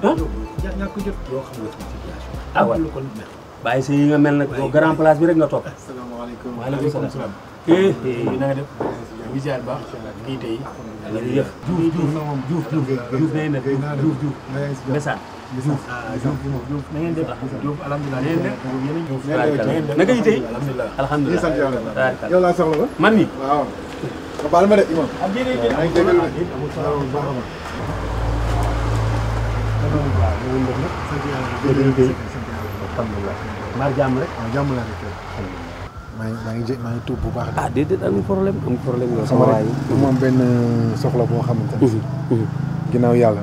ñàkk jot yoo xam nga sama situation. waaw lu ko mel. bàyyi si yi nga mel nag boo grand place bi rek nga toog. asalaamaaleykum. waaleykum salaam. na nga def. bi ziar baax. kii tey. jërëjëf. Diouf na ngeen def Diouf. Mbessane. Diouf na ngeen def. Diouf alhamdulilah. na ngeen def. naka yi tey. alhamdulilah. sant yàlla. yow laa soxla ba. man mi waaw. baal ma de imam. alhamdulilah. maa jàmm rek. waaw jàmm laa nekk. maa ngi tuub bu baax. ah déedéet amul problème yow sama waay moom benn soxla boo xamante ne si. ginnaaw yàlla.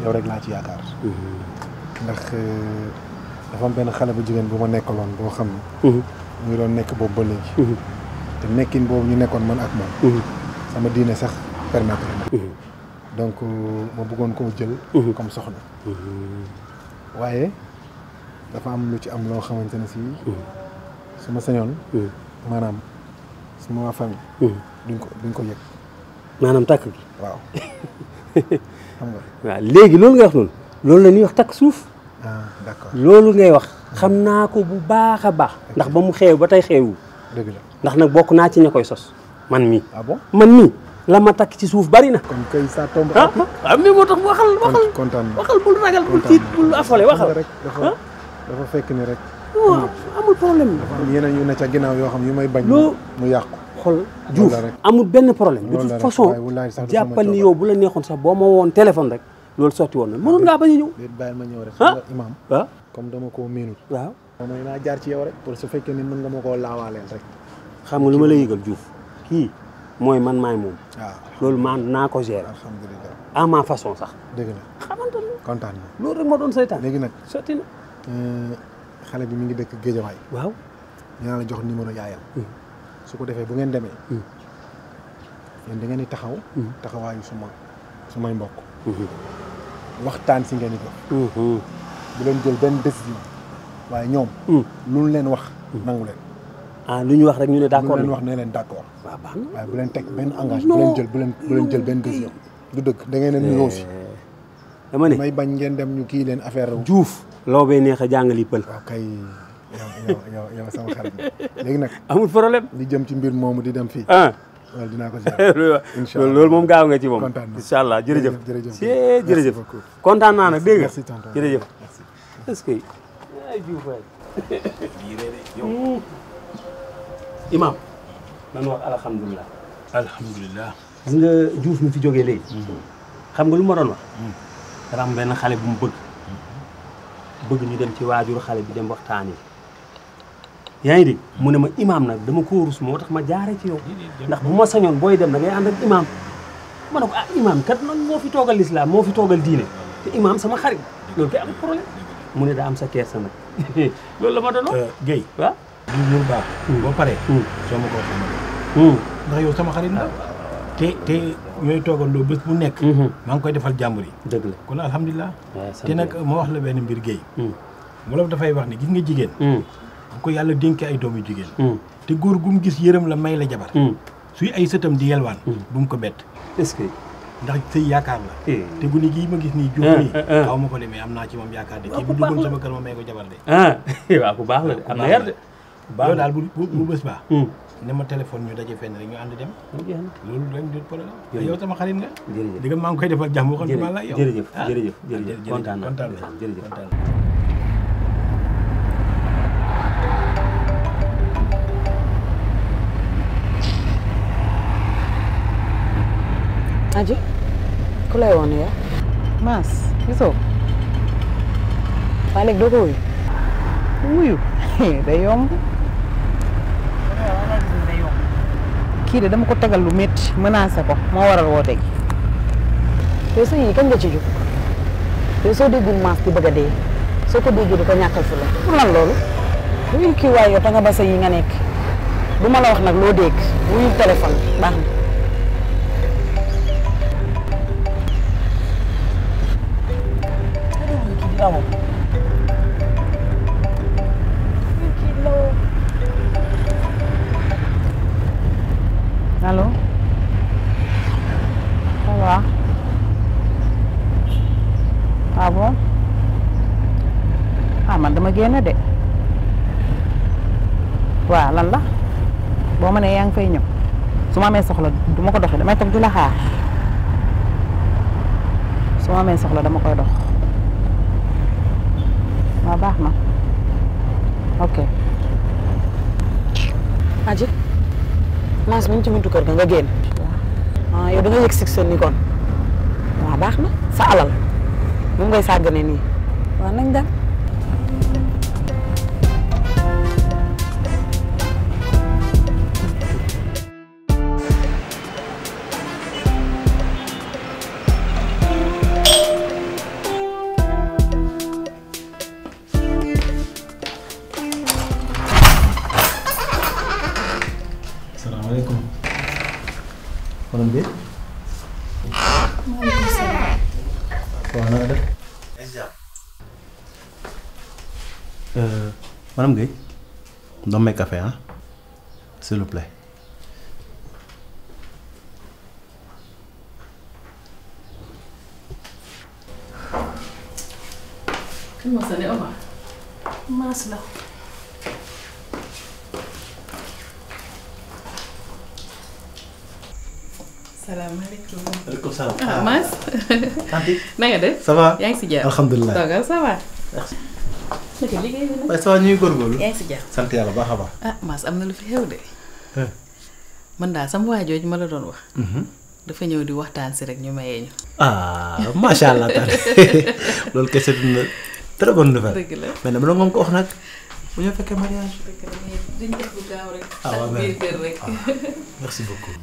yow rek laa ci yaakaar. ndax dafa am benn xale bu jigéen bu ma nekkaloon boo xam ne. mu ngi doon nekk boobu ba léegi. te nekkin boobu ñu nekkoon man ak moom. sama diine sax permettre na. donc ma bëggoon koo jël. comme soxna. waaye dafa am lu ci am loo xamante ne si. su ma sañoon. maanaam sama waa famille. duñ ko yëg. maanaam takk gi. waaw. xam nga. waaw léegi loolu ngay wax noonu. loolu la ñuy wax takk suuf. ah d'accord loolu ngay wax xam naa ko bu baax a baax. ndax ba mu xeew ba tey xeewu. dëgg la ndax nag bokk naa ci ña koy sos man mii. ah bon man mii la ma takk ci suuf bari na. kon kay ça tombe. ah mais moo tax waxal kontaan na waxal bul ragal bul tiit bul affolé waxal. rek dafa fekk ni rek. non amul problème. dafa am yeneen yu ne ca ginnaaw yoo xam yu may bañ. mu yàqu. xol Diouf amul benn problème. de toute façon jàppal ni yow bu la neexoon sax boo ma woon téléphone rek loolu sotti woon na mënoon ngaa bañ a ñëw. déet bàyyi ma ñëw rek. xam nga imam. waaw comme dama koo miinul. waaw. mooy naa jaar ci yow rek. pour su fekkee ni mën nga ma koo laawaaleel rek. xam nga lu ma lay yëgal Diouf kii mooy man maay moom. waaw loolu man naa ko gérer. alhamdulilah. à ma façon sax. dëgg la xamante ne kontaan na. loolu rek moo doon saytaan. léegi nag sotti na. xale bi mi ngi dëkk Géejawaay. waaw. dinaa la jox numéro yaayam. su ko defee bu ngeen demee. yéen da ngeen di taxaw. taxawaayu sumay mbokk. waxtaan si ngeen di jox. bu leen jël benn décision. waaye ñoom. lu leen wax. nangu leen. ah lu ñu wax rek ñu ne d'accord lu leen wax ne leen d'accord. waaw baax na waaye bu leen teg benn engagement. bu leen jël benn décision. du dëgg da ngeen leen nuyoo si. dama ne may bañ ngeen dem ñu kii leen affaire Diouf. loo bay neex a jàngali pël. waaw kay yow sama xarit léegi nag. amul problème. li jëm ci mbir moomu di dem fii. loolu dinaa ko incha allah loolu moom gaaw nga ci moom. kontaan naa incha allah jërëjëf. jërëjëf kontaan naa nag dégg nga. merci tonton jërëjëf. est-ce que. ay Diouf waay. Imaam. man wax alhamdulilah. alhamdulilah. gis nga Diouf mi fi jógee léegi. xam nga lu ma doon wax. dafa am benn xale bu mu bëgg ñu dem ci waajuru xale bi dem waxtaani yaa ngi dégg mu ne ma imaam nag dama ko rus moo tax ma jaare ci yow ndax bu ma sañoon booy dem da ngay ànd ak imaam ma ne ko ah imaam kat nag moo fi toogal lislaam moo fi toogal diine te imaam sama xarit loolu kay am problème mu ne daa am sa kersa nag loolu la ma doon wax. Guèye. waaw. lu baax. boo paree. soo ma ko xamal. ndax yow sama xarit nga. te ñooy toogandoo bés bu nekk. maa ngi koy defal jàmbur yi. dëgg la kon alhamdulilah. te nag ma wax la benn mbir Guèye. wolof dafay wax ni gis nga jigéen. bu ko yàlla dénkee ay doomu jigéen. te góor gu mu gis yërëm la may la jabar. suy ay sëtam di yelwaan. bu mu ko bett. est-ce que. ndax sëy yaakaar la. te gune gii ma gis nii Diouf nii. xaw ma ko demee am naa ci moom yaakaar de kii bu duggoon sama kër ma may ko jabar de. waaw bu baax la de am na yar de. yow daal bu bés baa. ne ma téléphone ñu daje fenn rek ñu ànd dem. loolu rek du problème. yow sama xarit nga. jërëjëf di nga maa ngi koy defal jàmm waxoon ma la yow. jërëjëf kontaan naa jërëjëf. Aji ku lay woon yow. Maas gisoo. waaye léegi doo ko wuyu. wuyu day yomb. kii de dama ko tegal lu métti menacé ko moo waral woote gi. yow sa yii kañ nga ci jóg yow soo déggul Maas di bëgg a dee soo ko déggee di ko ñàkkal fu la pour lan loolu. wuyul kii waaye yow ta nga ba sa yi nga nekk du ma la wax nag loo dégg wuyul téléphone baax na. allo ça va waaw bon man dama génn de waaw lan la boo ma nee yaa ngi fay ñëw su ma amee soxla du ma ko doxee damay toog di la xaar su ma amee soxla dama koy dox waaw baax na ok. Aji Mass mi ngi ci buntu kër ga nga génn. Yow da nga yëg si seen ni kon waaw baax na sa alal moom ngay sàggane nii waaw nañ dem. Assalamualaikum. Madam Gueye. Maaleykum salaam. Waaw na nga def. Madame Gueye. Donne mes café, hein? S'il vous plaît. Kan moo sonné Omar. Mass la. Salaamaaleykum. Waaleykum salaam. Mass. Tanti. Na nga def. Ça va? yaa ngi si jàmm. Alhamdulillah. Toogal ça va. Merci. naka liggéey bi nag. waaye ça va ñuy góorgóorlu. yaa ngi si jàmm. Sant yàlla baax a baax. Mass am na lu fi xew de. man daal sama waa jooju ma la doon wax. dafa ñëw di waxtaan si rek ñu mayee ñu. Masha Allah Tanti. Loolu kese dina très bonne nouvelle. dëgg la. Mais dama la nga ko wax nag. Bu ñu fekkee mariage. dëgg la mais duñ def bu gaaw rek. waaw ndax biir kër rek. Merci beaucoup.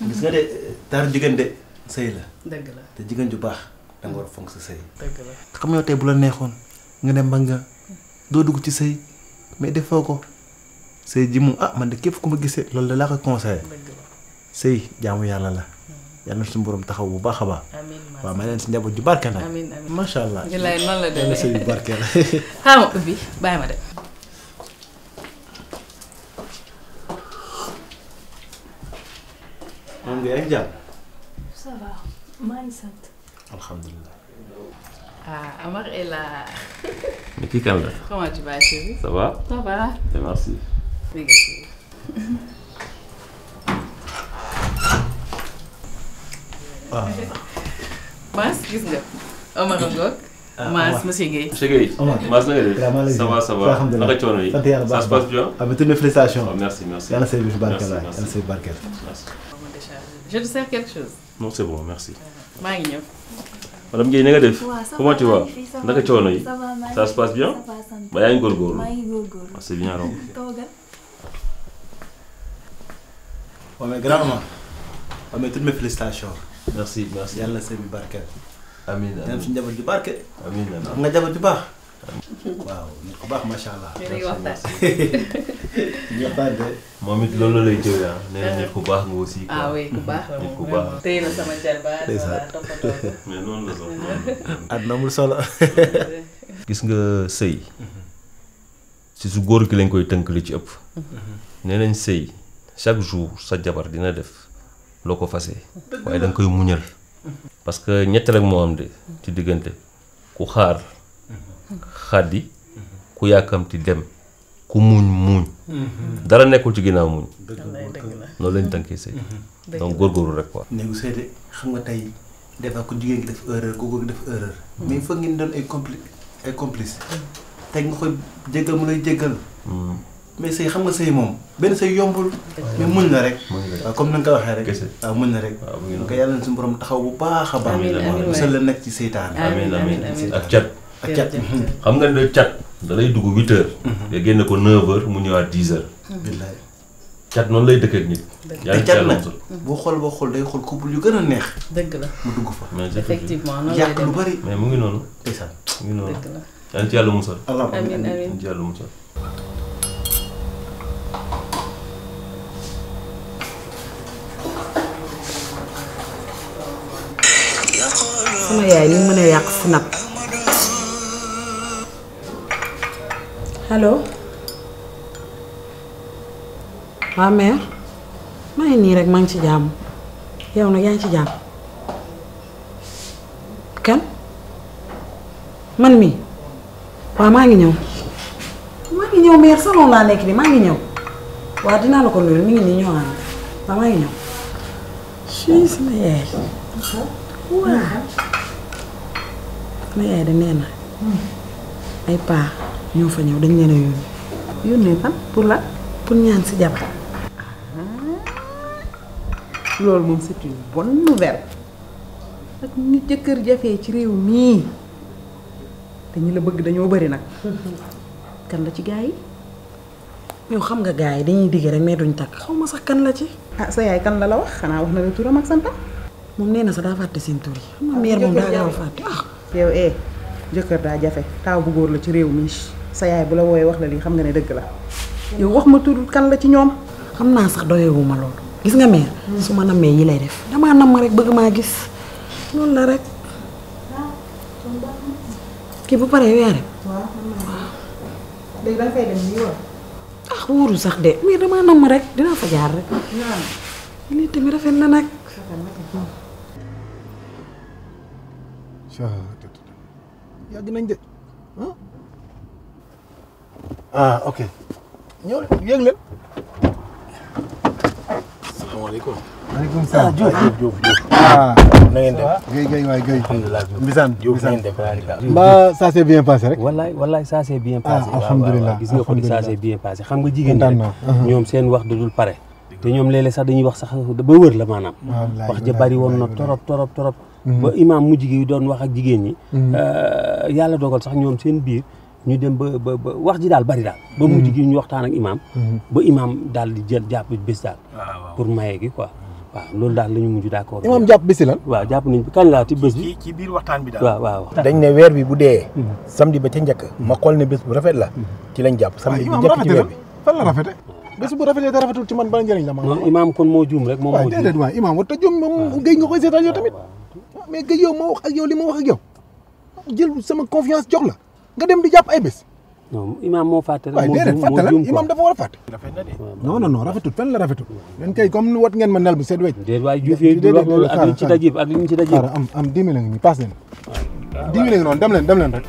gis nga de taar jigéen de sëy la dëgg la. te jigéen ju baax da nga war a fonk sa sëy. dëgg la. xam nga yow tey bu la neexoon nga ne mbag nga doo dugg ci sëy mais defoo ko sëy ji moom man de képp ku ma gisee loolu da laa ko conseillé. dëgg la. sëy jaamu yàlla la yàlla na suñu borom taxaw bu baax a baax. amiin Mass. waaw may leen si njaboot ju barke nag. amiin amiin. macha allah. Jëlaay noonu la yàlla demee. sëy yu barke la. xaaral ma ubbi bàyyi ma dem. moom nga yaa jàmm. Ça va, maa ngi sant. alhamdulilah. Amar est là. Mais qui calme là? Comment tu vas, chérie? Ça va? Ça va. Et merci. Négatif. Mass gis nga. Omar Ngok. Mass monsieur Guèye. Monsieur Guèye. Omar. Mass na nga def? Vraiment, Ça va. alhamdulilah. Naka coono yi? sant yàlla Ça baax se passe bien? toutes mes félicitations. Oh, merci. yàlla sëy bi fi barke la Merci. yàlla sëy barke la. Merci. Je te sers quelque chose. Non, c'est bon, merci. maa ngi ñëw. Madame Guèye, na nga def? Ouais, ça Comment va, tu vas? maa ngi fi, ça va. Naka coono yi? Ça va, maa ngi Ça se fi. passe bien? Ça va, sant. Ba yaa ngi góorgóorlu. maa ngi góorgóorlu. Ah, c'est bien, donc. Toogal. waaw mais grand maman. waaw mais toutes mes félicitations. Merci. yàlla sëy bi barke la. Amiin. yàlla suñu njaboot ju barke. Amiin. am nga njaboot ju baax. waaw nit ku baax macha allah. Yéen a ngi waxtaan. ñu waxtaan de. Moom it loolu la lay jëwee ah. Nee na nit ku baax nga aussi. quoi. Ah oui, ku baax la Nit moom ku baax. vraiment. Téye na sama jarbaat. Ndeysaan. voilà toppatoo ko. Mais noonu la sax. àdduna amul solo. gis nga sëy si su góor gi lañ koy tënk li ci ëpp nee nañ sëy chaque jour sa jabar dina def loo ko fasee waaye da nga koy muñal parce que ñett rek moo am de ci diggante ku xaar xaddi ku yàkkamti dem ku muñ dara nekkul ci ginnaaw muñ wallaay dëgg la. noonu lañ tënkee sëy dëgg donc góorgóorlu rek quoi. néegu sëy de xam nga tey des fois ku jigéen gi def erreur ku góor gi def erreur. mais foog ngeen doon ay complice. tey nga koy jéggal mu lay jéggal. mais sëy xam nga sëy moom benn sëy yombul. mais muñ la rek. waaw comme ni nga ko waxee rek. Kese. waaw muñ la rek. waaw mu ngi donc noonu. yàlla na suñu borom taxaw bu baax a baax. Amiin, amiin, waay. musal la nekk ci seytaan. amiin amiin amiin. ak cat ak cat. Jërëjëf. xam nga ne cat da lay dugg 8 heures. nga génne ko 9 heures mu ñëwaat 10 heures. billaay. cat noonu lay dëkk ak nit. yaa te ngi cat ci yàlla nag musal. boo xool day xool couple yu gën a neex dëgg la. mu dugg fa. mais c'est Effectivement noonu lay yàq lu dem. bari. mais mu ngi noonu ndeysaan. mu ngi noonu dëgg la. yaa ngi ci yàlla musal. Allah Amiin yaa amiin. ngi ci yàlla musal. sama yaay ni mu mën a yàq snap allo waa mère maa ngi nii rek maa ngi ci jàmm yow nag yaa ngi ci jàmm kan man mi waaw maa ngi ñëw mère salon laa nekk nii maa ngi ñëw waaw dinaa la ko nuyu mi ngi nii ñëw waaw maa ngi ñëw si sama yaay waaw sama yaay da nee na ay paa ñoo fa ñëw dañ leen a yónnee fan pour la pour ñaan si jabar loolu moom c'est une bonne nouvelle ak ñu jëkkër jafee ci réew mii te ñi la bëgg dañoo bari nag kan la ci gaa yi yow xam nga gaa yi dañuy digg rek mais duñ takk xaw ma sax kan la ci ah sa yaay kan la wax xanaa wax na la turam ak santam moom nee na sax daa fàtte seen tur yi xam nga mère moom daa gaaw a fàtte yow jëkkër daa jafe taaw bu góor la ci réew mi sa yaay bu la wooyee wax la lii xam nga ne dëgg la yow wax ma tur kan la ci ñoom xam naa sax doyewuma loolu gis nga mère su ma nammee yi lay def damaa namm rek bëgg maa gis loolu la rek kii bu paree weer waaw léegi danga fay dem nii wala ah wóoru sax de mais damaa namm rek dinaa fa jaar rek lii tamit rafet na nag yàgg nañ de ah ok ñëw yéeg leen salaamaaleykum maaleykum salaam Diouf na ngeen def Guèye waay Guèye alhamdulilah Mbisaan Diouf na ngeen def mbaa ça s'est bien passé rek wallaay ça s'est bien passé alhamdulilah gis nga ko ça s'est bien passé xam nga jigéen ñi ñoom seen wax dudul pare te ñoom léeg-léeg sax dañuy wax sax ba wër la maanaam wax ja bari woon na torop ba imaam mujj gi doon wax ak jigéen ñi yàlla dogal sax ñoom seen biir ñu dem ba wax ji daal bari daal ba mujj gi ñu waxtaan ak imaam ba imaam daal di jël jàpp bés daal pour maye gi quoi waaw loolu daal la ñu mujj d'accord imaam jàpp bési lan waaw jàpp nañ kañ laa ci bés bi ci biir waxtaan bi daal waaw dañ ne weer bi bu dee samedi ba ca njëkk ma xool ne bés bu rafet la ci lañ jàpp samedi bi njëkk ci weer bi fan la rafete bés bu rafetee te rafetul ci man ban njëriñ la ma non imaam kon moo juum rek moom moo juum déedéet waay imaam war ta juum moom Guèye nga koy seetaan yow tamit mais Guèye yow moo wax ak yow li ma wax ak yow jël sama confiance jox la nga dem di jàpp ay bés non imaam moo fàtte rek waaye déedéet fàtte la imaam dafa war a fàtte non rafetul fenn la rafetul leen kay comme wat ngeen ma nel bu seet wecc déet waaye Diouf yooyu wax loolu ak liñ ci daj yëpp ak liñ ci daj yëpp am 10 000 la ngi nii paas leen 10 000 la ngi noonu dem leen rek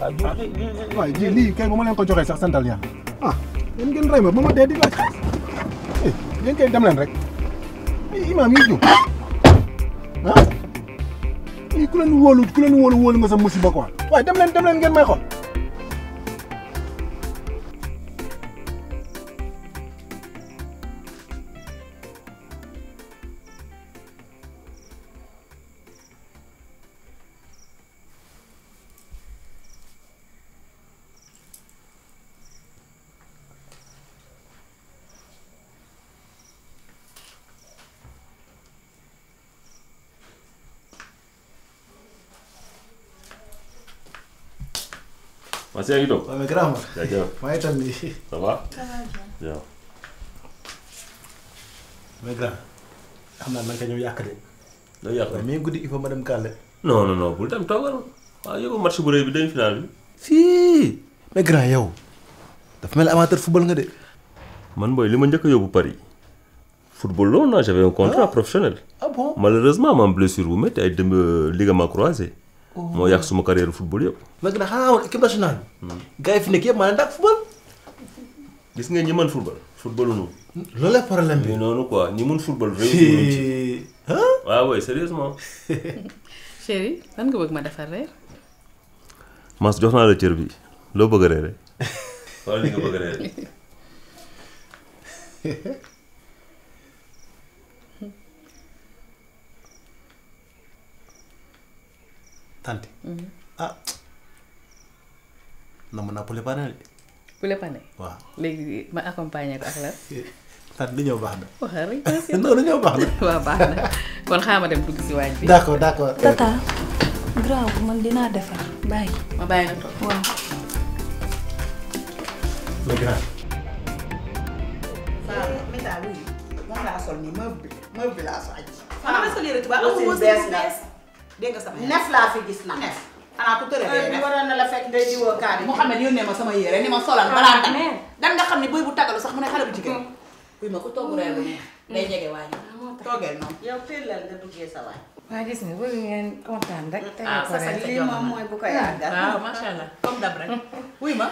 waaye ji lii kay bu ma leen ko joxee sax santal yàlla yéen ngeen rey ma ba ma dee di laaj xaalis yéen kay dem leen rek imaam yi jóg ku leen wóolu nga sa musiba quoi waaye dem leen ngeen may xool Masih yang hidup? mais grand Jaajëf. maa ngi tànn nii Ça va? Bien. mais grand xam naa nanga ñëw yàq de Da yàq. waaye mais guddi il faut ma dem kàlle Non, bul dem toogal. Waaw yóbbu match bu rëy bi demi final bi. si mais grand yow dafa mel amateur football nga de Man boy li ma njëkk a yóbbu Paris. Football loolu na j'avais un contrat professionnel. ah bon Malheureusement ma am blessure bu métti ay dem ligament croisé. Moo yàq suma carrière football yëpp. mais grand xanaa woon équipe nationale gars yi fi nekk yëpp maa leen dàq football Gis nga ñi mën football. Football nu. loolu la problème bi Mais noonu quoi ñi mën football réussir ci. Waaw oui sérieusement. chéri lan nga bëgg ma defar reer Mas jox naa la cër bi. Loo bëgg a reere? Wala li nga bëgg a reere? tante ah na mën naa poulet pané de poulet pané waaw léegi ma accompagner ko ak la tante li ñëw baax na waxal rek non lu ñëw baax na waaw baax na kon xaaral ma dem dugg si waañ bi d'accord tata grave man dinaa defar bàyyi. ma bàyyi nga toog waaw. le grand Meta wuyu moom laa sol nii meuble bi laa soj. ah ma sol yére tubaab amul wërsëg bu bees dégg nga sama nef laa fi gis nag. nef xanaa ku tëre dee bi waroon na la fekk ngay diwoo kaani. Mouhamed yónnee ma sama yére ni ma solal balaa dan nga xam ne buy bu tagalu sax mu ne xale bu jigéen. buy ma ko togg reer bu neex day jege waañu. toogeel noonu. yow teel nga duggee sa waay. waa gis nga bëgg ngeen kontaan rek. sa lii moom mooy bu ko yàggal. waaw macha allah comme dab rek. wuy ma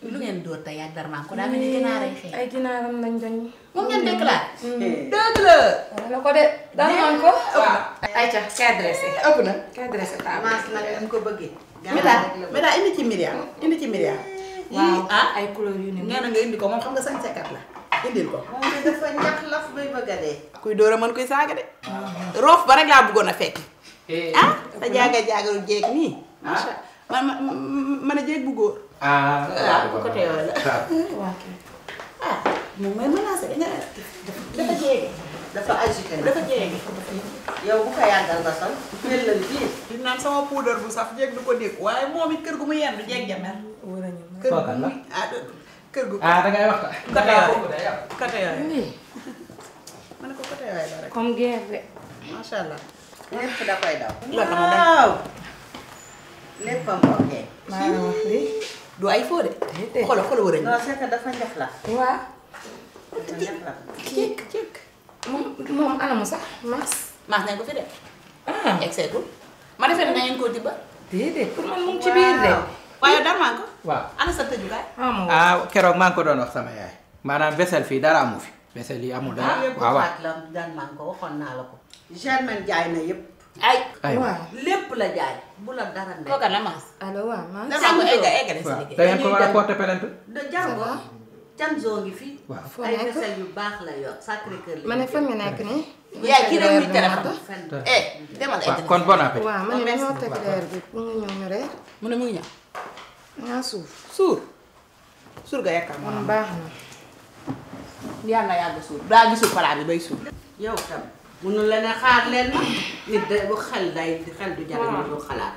lu ngeen dóor tey ak Darman ko daa mel ni ginaar ay xeex. ay ginaaram lañ doon. moom ngeen déclaré. dëgg la. la ko de Darman ko. waaw. ayca kay adressé. ëpp na. kay adressé taal. maas nag ni mu ko bëggee. Meda indi ci Myriam indi ci Myriam. waaw ah ay couleur yu ni nee na nga indi ko moom xam nga sañ sekat la indil ko. moom de dafa ñax laf bay bëgg a dee. kuy dóor a mën kuy saaga de. roof ba rek laa bëggoon a fekk. ah sa jaaga-jaagaru jeeg nii. macha allah man a jeeg bu góor. waaw bu côté yooyu la. ah moom may menacé dafa jeege. dafa agité dafa jeege. yow bu ko yàggal ba sol. mel na lii. di naan sama poudre bu saf jeeg du ko dégg waaye moom it kër gu mu yendu jeeg jamel. kër gu muy kër gu. da ngay wax. côté yooyu. ma ne ko côté yooyu la rek. comme guerre de. macha allah. lépp da koy daw. waaw. lépp a mbokkee. maa ngi wax lii. du ay foo de. xoolal xoolal wër non c'est que dafa ñax la. waa. dafa ñax la. cik moom anamu sax mas. maas nañ ko fi de. egg seetul. ma defee ne ngeen koo tibba. déedéet pour man mu ngi ci biir de. waaye Darman ko. waaw ana sa tëjukaay. keroog maa ngi ko doon wax sama yaay. maanaam vaisselle fii dara amu fi. vaisselle yi amul dara. waaw waaw la daan maa ko waxoon naa la ko. Germaine jaay na yëpp. waaw lépp la jaay. bu la dara nekk. kooka la maas. allo waaw mas. Darman ko eggale si waaw liggéey. da ngeen ko war a porter plainte. de jàngo Canzo ngi fi. waaw foo ay nekk vaisselle yu baax la yor Sacré-Cœur la. ma ne fan nga nekk nii. yaay kii rek muy téléphone. fenn. demal waaw kon bon appétit. waaw ma ne dañoo teg reer bi pour nga ñëw ñu reer. mu ne mu ngi ñëw. nga suuf. suur. suur ga yaakaar kon baax na. yàlla yàgg suur daa gisul palaat bi bay suur. yow tam munu la ne xaar leen ma. nit de bu xel du jariñ lu xalaat.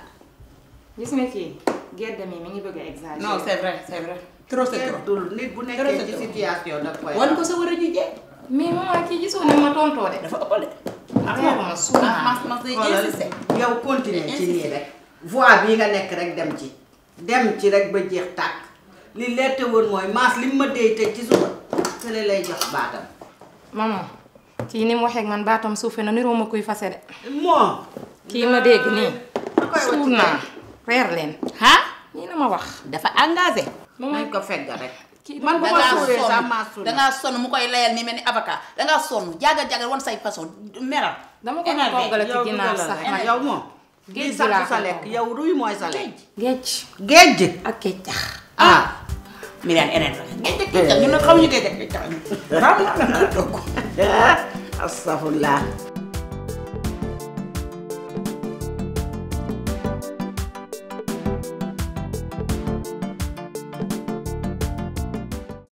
gis nga kii gerte mi ngi bëgg a exagérer. non c'est vrai c'est vrai. trop c'est trop. dul nit bu nekkee ci situation da koy. wan ko sa war a jugee. mais maman kii gisoo ne ma tontoo de. dafa ëppale. ma suur naa. mas day insisté. yow continuer ci nii rek. voie bii nga nekk rek dem ci. dem ci rek ba jeex tàkk. li leerte woon mooy maas li ma déy tey ci suba. kële lay jox baatam. maman kii ni mu waxee ak man baatam suufe na niroo ma kuy fase de. moo. kii ma dégg nii. suur naa reer leen. ah. nii la ma wax. dafa engagé. nañ ko fegg rek. man bu ma suuree sax maa suur dangaa sonn mu koy layal ni mel ni avocat dangaa sonn jaga wan say façon meral. dama ko toggale ci ginnaaw sax nag. yow moom. géej gi laa sa lekk yow ruy mooy sa lekk. géej. géej. ak keccax. mi daan eneen fa géej ak keccax ñun nag xamuñu géej ak keccax. astafurlah.